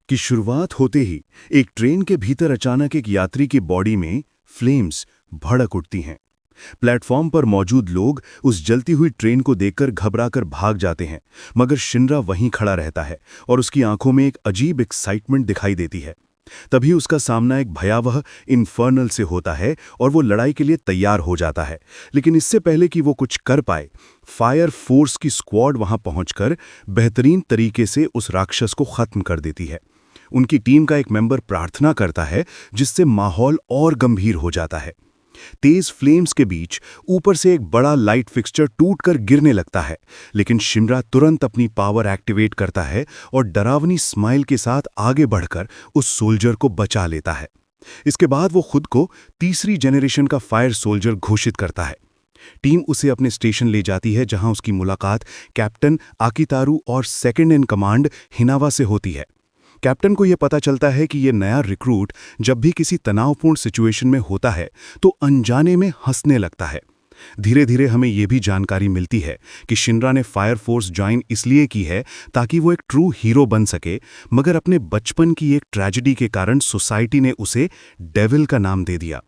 कि शुरुआत होते ही एक ट्रेन के भीतर अचानक एक यात्री की बॉडी में फ्लेम्स भड़क उठती हैं। प्लेटफॉर्म पर मौजूद लोग उस जलती हुई ट्रेन को देखकर घबराकर भाग जाते हैं, मगर शिनरा वहीं खड़ा रहता है और उसकी आंखों में एक अजीब एक्साइटमेंट दिखाई देती है। तभी उसका सामना एक भयावह इन्फर्नल से होता है और वो लड़ाई के लिए तैयार हो जाता है। लेकिन इससे पहले कि वो कुछ कर पाए, फायर फोर्स की स्क्वाड वहां पहुंचकर बेहतरीन तरीके से उस राक्षस को खत्म कर देती है। उनकी टीम का एक मेंबर प्रार्थना करता है, जिससे माहौल और गंभीर हो जाता है। तेज फ्लेम्स के बीच ऊपर से एक बड़ा लाइट फिक्सचर टूटकर गिरने लगता है, लेकिन शिमरा तुरंत अपनी पावर एक्टिवेट करता है और डरावनी स्माइल के साथ आगे बढ़कर उस सोल्जर को बचा लेता है। इसके बाद वो खुद को तीसरी जनरेशन का फायर सोल्जर घोषित करता है। टीम उसे अपने स्टेशन ले जाती है, जहां उसकी मुलाकात कैप्टन आकितारू और सेकंड इन कमांड हिनावा से होती है। कैप्टन को यह पता चलता है कि यह नया रिक्रूट जब भी किसी तनावपूर्ण सिचुएशन में होता है तो अनजाने में हंसने लगता है। धीरे धीरे हमें यह भी जानकारी मिलती है कि शिनरा ने फायर फोर्स ज्वाइन इसलिए की है ताकि वो एक ट्रू हीरो बन सके, मगर अपने बचपन की एक ट्रेजेडी के कारण सोसाइटी ने उसे डेविल का नाम दे दिया।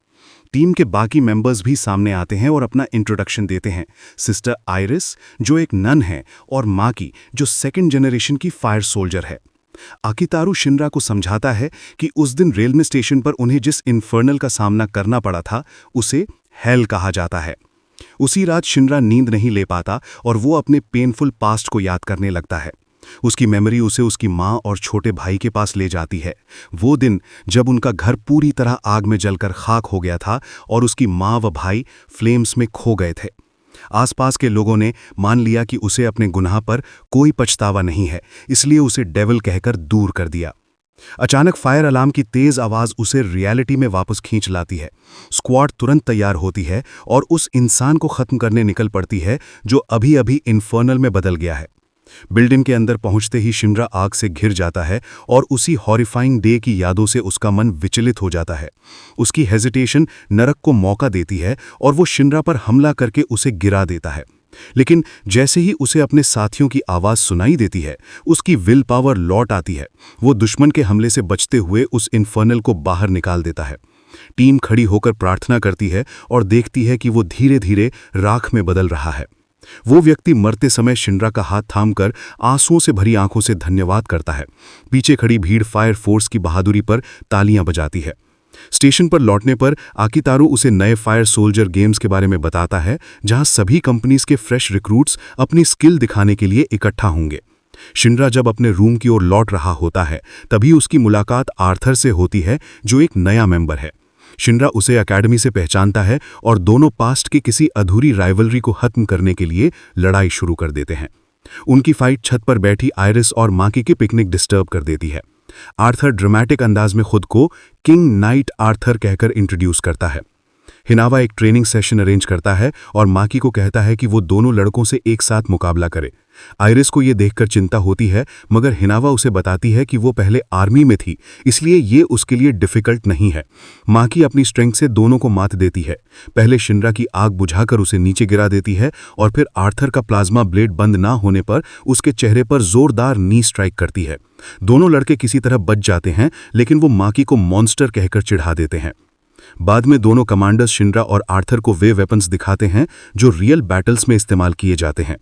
टीम के बाकी मेंबर्स भी सामने आते हैं और अपना इंट्रोडक्शन देते हैं। सिस्टर आयरिस, जो एक नन है, और माकी, जो सेकंड जनरेशन की फायर सोल्जर है। आकितारू शिनरा को समझाता है कि उस दिन रेलवे स्टेशन पर उन्हें जिस इन्फर्नल का सामना करना पड़ा था उसे हेल कहा जाता है। उसी रात शिनरा नींद नहीं ले पाता और वो अपने पेनफुल पास्ट को याद करने लगता है। उसकी मेमोरी उसे उसकी माँ और छोटे भाई के पास ले जाती है। वो दिन जब उनका घर पूरी तरह आग में जलकर खाक हो गया था और उसकी माँ व भाई फ्लेम्स में खो गए थे। आसपास के लोगों ने मान लिया कि उसे अपने गुनाह पर कोई पछतावा नहीं है, इसलिए उसे डेविल कहकर दूर कर दिया। अचानक फायर अलार्म की तेज आवाज उसे रियलिटी में वापस खींच लाती है। स्क्वाड तुरंत तैयार होती है और उस इंसान को खत्म करने निकल पड़ती है जो अभी अभी इन्फर्नल में बदल गया है। बिल्डिंग के अंदर पहुंचते ही शिनरा आग से घिर जाता है और उसी हॉरिफाइंग डे की यादों से उसका मन विचलित हो जाता है। उसकी हेजिटेशन नरक को मौका देती है और वो शिनरा पर हमला करके उसे गिरा देता है। लेकिन जैसे ही उसे अपने साथियों की आवाज सुनाई देती है, उसकी विल पावर लौट आती है। वो दुश्मन के हमले से बचते हुए उस इन्फर्नल को बाहर निकाल देता है। टीम खड़ी होकर प्रार्थना करती है और देखती है कि वो धीरे धीरे राख में बदल रहा है। वो व्यक्ति मरते समय शिनरा का हाथ थामकर आंसुओं से भरी आंखों से धन्यवाद करता है। पीछे खड़ी भीड़ फायर फोर्स की बहादुरी पर तालियां बजाती है। स्टेशन पर लौटने पर आकितारू उसे नए फायर सोल्जर गेम्स के बारे में बताता है, जहां सभी कंपनीज के फ्रेश रिक्रूट्स अपनी स्किल दिखाने के लिए इकट्ठा होंगे। शिनरा जब अपने रूम की ओर लौट रहा होता है, तभी उसकी मुलाकात आर्थर से होती है, जो एक नया मेंबर है। शिनरा उसे एकेडमी से पहचानता है और दोनों पास्ट की किसी अधूरी राइवलरी को खत्म करने के लिए लड़ाई शुरू कर देते हैं। उनकी फाइट छत पर बैठी आयरिस और माकी की पिकनिक डिस्टर्ब कर देती है। आर्थर ड्रामेटिक अंदाज में खुद को किंग नाइट आर्थर कहकर इंट्रोड्यूस करता है। हिनावा एक ट्रेनिंग सेशन अरेंज करता है और माकी को कहता है कि वो दोनों लड़कों से एक साथ मुकाबला करे। आयरिस को ये देखकर चिंता होती है, मगर हिनावा उसे बताती है कि वो पहले आर्मी में थी, इसलिए ये उसके लिए डिफिकल्ट नहीं है। माकी अपनी स्ट्रेंथ से दोनों को मात देती है। पहले शिनरा की आग बुझाकर उसे नीचे गिरा देती है और फिर आर्थर का प्लाज्मा ब्लेड बंद ना होने पर उसके चेहरे पर जोरदार नी स्ट्राइक करती है। दोनों लड़के किसी तरह बच जाते हैं, लेकिन वो माकी को मॉन्स्टर कहकर चिढ़ा देते हैं। बाद में दोनों कमांडर्स शिनरा और आर्थर को वे वेपन्स दिखाते हैं जो रियल बैटल्स में इस्तेमाल किए जाते हैं।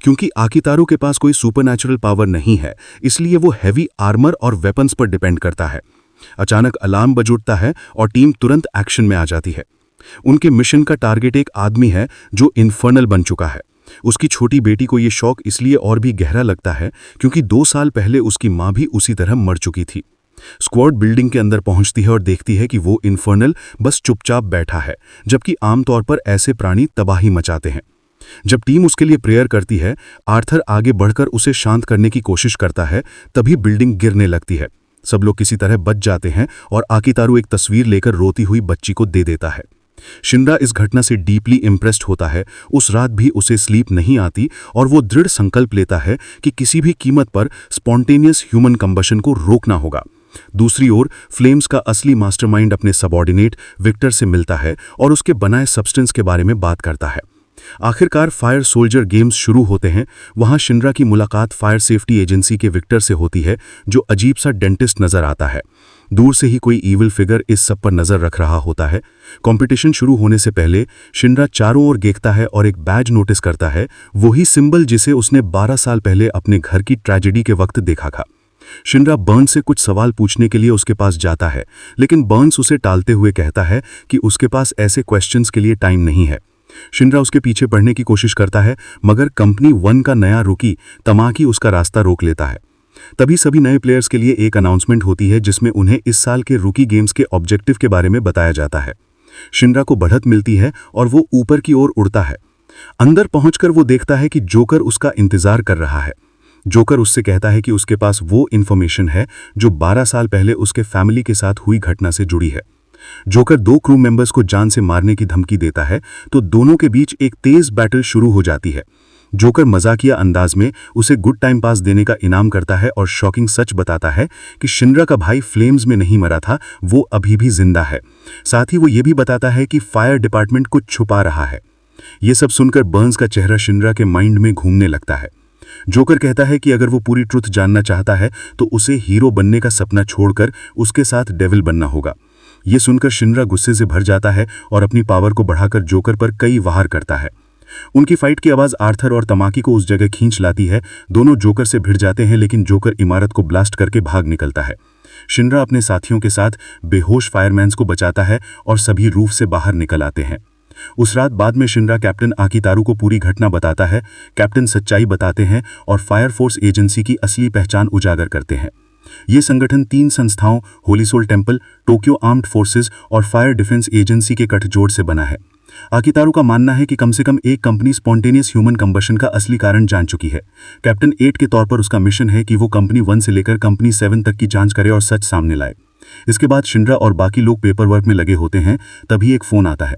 क्योंकि आकितारू के पास कोई सुपरनैचुरल पावर नहीं है, इसलिए वो हैवी आर्मर और वेपन्स पर डिपेंड करता है। अचानक अलार्म बज उठता है और टीम तुरंत एक्शन में आ जाती है। उनके मिशन का टारगेट एक आदमी है जो इन्फर्नल बन चुका है। उसकी छोटी बेटी को ये शौक इसलिए और भी गहरा लगता है क्योंकि 2 साल पहले उसकी माँ भी उसी तरह मर चुकी थी। स्क्वाड बिल्डिंग के अंदर पहुंचती है और देखती है कि वो इन्फर्नल बस चुपचाप बैठा है, जबकि आमतौर पर ऐसे प्राणी तबाही मचाते हैं। जब टीम उसके लिए प्रेयर करती है, आर्थर आगे बढ़कर उसे शांत करने की कोशिश करता है, तभी बिल्डिंग गिरने लगती है। सब लोग किसी तरह बच जाते हैं और आकितारू एक तस्वीर लेकर रोती हुई बच्ची को दे देता है। शिनरा इस घटना से डीपली इम्प्रेस्ड होता है। उस रात भी उसे स्लीप नहीं आती और वो दृढ़ संकल्प लेता है कि किसी भी कीमत पर स्पॉन्टेनियस ह्यूमन कंबशन को रोकना होगा। दूसरी ओर फ्लेम्स का असली मास्टरमाइंड अपने सबऑर्डिनेट विक्टर से मिलता है और उसके बनाए सब्सटेंस के बारे में बात करता है। आखिरकार फायर सोल्जर गेम्स शुरू होते हैं। वहां शिनरा की मुलाकात फायर सेफ्टी एजेंसी के विक्टर से होती है, जो अजीब सा डेंटिस्ट नजर आता है। दूर से ही कोई ईविल फिगर इस सब पर नजर रख रहा होता है। कंपटीशन शुरू होने से पहले शिनरा चारों ओर देखता है और एक बैज नोटिस करता है, वही सिंबल जिसे उसने 12 साल पहले अपने घर की ट्रेजेडी के वक्त देखा था। शिनरा बर्न्स से कुछ सवाल पूछने के लिए उसके पास जाता है, लेकिन बर्न्स उसे टालते हुए कहता है कि उसके पास ऐसे क्वेश्चंस के लिए टाइम नहीं है। शिनरा उसके पीछे बढ़ने की कोशिश करता है, मगर कंपनी 1 का नया रुकी तमाकी उसका रास्ता रोक लेता है। तभी सभी नए प्लेयर्स के लिए एक अनाउंसमेंट होती है, जिसमें उन्हें इस साल के रुकी गेम्स के ऑब्जेक्टिव के बारे में बताया जाता है। शिनरा को बढ़त मिलती है और वो ऊपर की ओर उड़ता है। अंदर पहुंचकर वो देखता है कि जोकर उसका इंतजार कर रहा है। जोकर उससे कहता है कि उसके पास वो इन्फॉर्मेशन है जो 12 साल पहले उसके फैमिली के साथ हुई घटना से जुड़ी है। जोकर 2 क्रू मेंबर्स को जान से मारने की धमकी देता है, तो दोनों के बीच एक तेज बैटल शुरू हो जाती है। जोकर मजाकिया अंदाज में उसे गुड टाइम पास देने का इनाम करता है और शॉकिंग सच बताता है कि शिनरा का भाई फ्लेम्स में नहीं मरा था, वो अभी भी जिंदा है। साथ ही वो ये भी बताता है कि फायर डिपार्टमेंट कुछ छुपा रहा है। ये सब सुनकर बर्न्स का चेहरा शिनरा के माइंड में घूमने लगता है। जोकर कहता है कि अगर वो पूरी ट्रुथ जानना चाहता है तो उसे हीरो बनने का सपना छोड़कर उसके साथ डेविल बनना होगा। ये सुनकर शिनरा गुस्से से भर जाता है और अपनी पावर को बढ़ाकर जोकर पर कई वार करता है। उनकी फाइट की आवाज आर्थर और तमाकी को उस जगह खींच लाती है। दोनों जोकर से भिड़ जाते हैं, लेकिन जोकर इमारत को ब्लास्ट करके भाग निकलता है। शिनरा अपने साथियों के साथ बेहोश फायरमैन्स को बचाता है और सभी रूफ से बाहर निकल आते हैं। उस रात बाद में शिनरा कैप्टन आकितारू को पूरी घटना बताता है। कैप्टन सच्चाई बताते हैं और फायर फोर्स एजेंसी की असली पहचान उजागर करते हैं। ये संगठन 3 संस्थाओं holy soul temple, Tokyo armed forces और फायर डिफेंस एजेंसी के गठजोड़ से बना है। आकितारू का मानना है कि कम से कम एक कंपनी स्पॉन्टेनियस ह्यूमन कंबशन का असली कारण जान चुकी है। कैप्टन 8 के तौर पर उसका मिशन है कि वो कंपनी 1 से लेकर कंपनी 7 तक की जांच करे और सच सामने लाए। इसके बाद शिनरा और बाकी लोग पेपर वर्क में लगे होते हैं। तभी एक फोन आता है।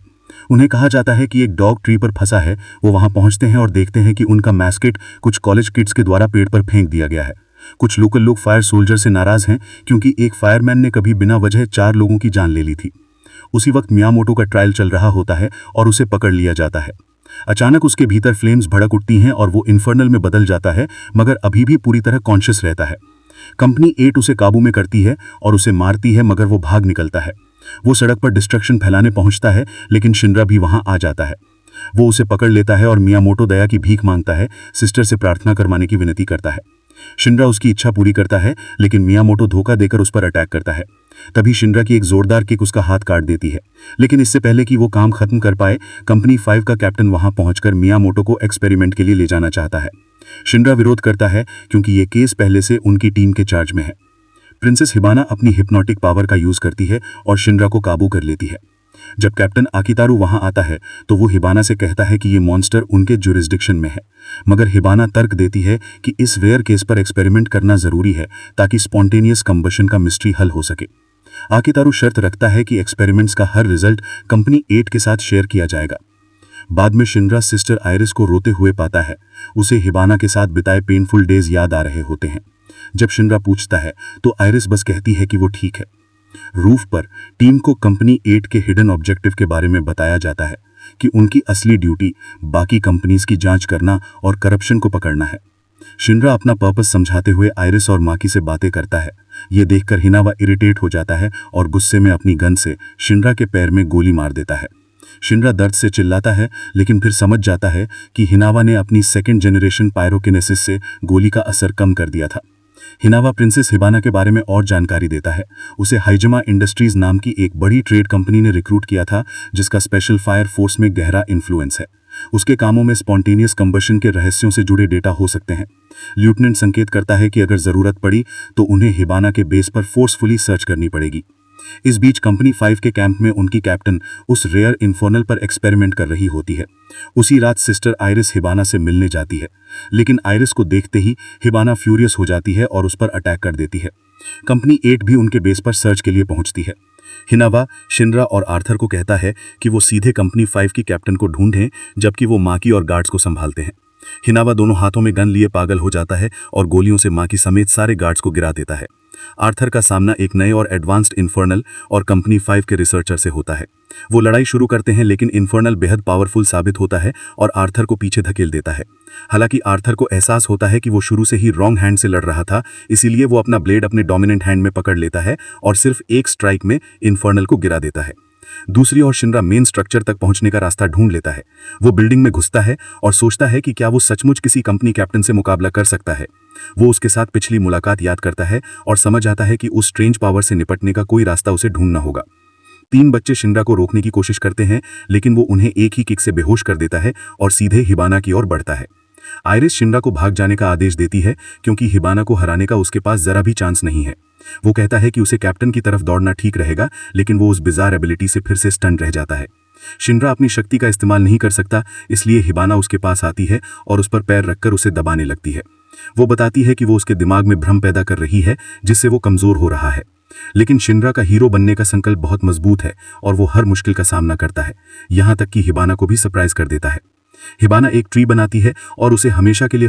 उन्हें कहा जाता है कि एक डॉग ट्री पर फंसा है। वो वहां पहुंचते हैं और देखते हैं कि उनका मैस्केट कुछ कॉलेज किड्स के द्वारा पेड़ पर फेंक दिया गया है। कुछ लोकल लोग फायर सोल्जर से नाराज हैं, क्योंकि एक फायरमैन ने कभी बिना वजह 4 लोगों की जान ले ली थी। उसी वक्त मियामोटो का ट्रायल चल रहा होता है और उसे पकड़ लिया जाता है। अचानक उसके भीतर फ्लेम्स भड़क उठती हैं और वो इन्फर्नल में बदल जाता है, मगर अभी भी पूरी तरह कॉन्शियस रहता है। कंपनी 8 उसे काबू में करती है और उसे मारती है, मगर वो भाग निकलता है। वो सड़क पर डिस्ट्रक्शन फैलाने पहुंचता है, लेकिन शिनरा भी वहां आ जाता है। वो उसे पकड़ लेता है और मियामोटो दया की भीख मांगता है, सिस्टर से प्रार्थना करवाने की विनती करता है। शिनरा उसकी इच्छा पूरी करता है, लेकिन मियामोटो धोखा देकर उस पर अटैक करता है। तभी शिनरा की एक जोरदार किक उसका हाथ काट देती है, लेकिन इससे पहले कि वो काम खत्म कर पाए, कंपनी 5 का कैप्टन वहां पहुंचकर मियामोटो को एक्सपेरिमेंट के लिए ले जाना चाहता है। शिनरा विरोध करता है, क्योंकि ये केस पहले से उनकी टीम के चार्ज में है। प्रिंसेस हिबाना अपनी हिप्नोटिक पावर का यूज करती है और शिनरा को काबू कर लेती है। जब कैप्टन आकितारू वहां आता है तो वो हिबाना से कहता है कि ये मॉन्स्टर उनके जुरिस्डिक्शन में है, मगर हिबाना तर्क देती है कि इस रेयर केस पर एक्सपेरिमेंट करना जरूरी है ताकि स्पॉन्टेनियस कंबशन का मिस्ट्री हल हो सके। आकितारू शर्त रखता है कि एक्सपेरिमेंट्स का हर रिजल्ट कंपनी 8 के साथ शेयर किया जाएगा। बाद में शिनरा सिस्टर आयरिस को रोते हुए पाता है। उसे हिबाना के साथ बिताए पेनफुल डेज याद आ रहे होते हैं। जब शिनरा पूछता है तो आयरिस बस कहती है कि वो ठीक है। रूफ पर टीम को कंपनी 8 के हिडन ऑब्जेक्टिव के बारे में बताया जाता है कि उनकी असली ड्यूटी बाकी कंपनीज की जांच करना और करप्शन को पकड़ना है। शिनरा अपना पर्पस समझाते हुए आयरिस और माकी से बातें करता है। ये देखकर हिनावा इरिटेट हो जाता है और गुस्से में अपनी गन से शिनरा के पैर में गोली मार देता है। शिनरा दर्द से चिल्लाता है, लेकिन फिर समझ जाता है कि हिनावा ने अपनी 2nd जनरेशन पायरोकिनेसिस से गोली का असर कम कर दिया था। हिनावा प्रिंसेस हिबाना के बारे में और जानकारी देता है। उसे हाइजमा इंडस्ट्रीज नाम की एक बड़ी ट्रेड कंपनी ने रिक्रूट किया था, जिसका स्पेशल फायर फोर्स में गहरा इन्फ्लुएंस है। उसके कामों में स्पॉन्टेनियस कंबशन के रहस्यों से जुड़े डेटा हो सकते हैं। लेफ्टिनेंट संकेत करता है कि अगर जरूरत पड़ी तो उन्हें हिबाना के बेस पर फोर्सफुली सर्च करनी पड़ेगी। इस बीच कंपनी 5 के कैंप में उनकी कैप्टन उस रेयर इन्फर्नल पर एक्सपेरिमेंट कर रही होती है। उसी रात सिस्टर आयरिस हिबाना से मिलने जाती है, लेकिन आयरिस को देखते ही हिबाना फ्यूरियस हो जाती है और उस पर अटैक कर देती है। कंपनी 8 भी उनके बेस पर सर्च के लिए पहुंचती है। हिनावा शिनरा और आर्थर को कहता है कि वो सीधे कंपनी 5 की कैप्टन को ढूंढें, जबकि वो माकी और गार्ड्स को संभालते हैं। हिनावा दोनों हाथों में गन लिए पागल हो जाता है और गोलियों से माकी समेत सारे गार्ड्स को गिरा देता है। आर्थर का सामना एक नए और एडवांस्ड इन्फर्नल और कंपनी 5 के रिसर्चर से होता है। वो लड़ाई शुरू करते हैं, लेकिन इन्फर्नल बेहद पावरफुल साबित होता है और आर्थर को पीछे धकेल देता है। हालांकि आर्थर को एहसास होता है कि वो शुरू से ही रॉन्ग हैंड से लड़ रहा था, इसीलिए वो अपना ब्लेड अपने डोमिनेंट हैंड में पकड़ लेता है और सिर्फ एक स्ट्राइक में इन्फर्नल को गिरा देता है। दूसरी ओर शिनरा मेन स्ट्रक्चर तक पहुंचने का रास्ता ढूंढ लेता है। वो बिल्डिंग में घुसता है और सोचता है कि क्या वो सचमुच किसी कंपनी कैप्टन से मुकाबला कर सकता है। वो उसके साथ पिछली मुलाकात याद करता है और समझ आता है कि उस स्ट्रेंज पावर से निपटने का कोई रास्ता उसे ढूंढना होगा। 3 बच्चे शिनरा को रोकने की कोशिश करते हैं, लेकिन वो उन्हें एक ही किक से बेहोश कर देता है और सीधे हिबाना की ओर बढ़ता है। आयरिस शिनरा को भाग जाने का आदेश देती है क्योंकि हिबाना को हराने का उसके पास जरा भी चांस नहीं है। वो कहता है कि उसे कैप्टन की तरफ दौड़ना ठीक रहेगा, लेकिन वो उस बिजार एबिलिटी से फिर से स्टन रह जाता है। शिनरा अपनी शक्ति का इस्तेमाल नहीं कर सकता, इसलिए हिबाना उसके पास आती है और उस पर पैर रखकर उसे दबाने लगती है। वो बताती है कि वो उसके दिमाग में भ्रम पैदा कर रही है, जिससे वो कमजोर हो रहा है। लेकिन शिनरा का हीरो बनने का संकल्प बहुत मजबूत है और वो हर मुश्किल का सामना करता है, यहाँ तक कि हिबाना को भी सरप्राइज कर देता है। हिबाना एक ट्री बनाती है और उसे हमेशा के लिए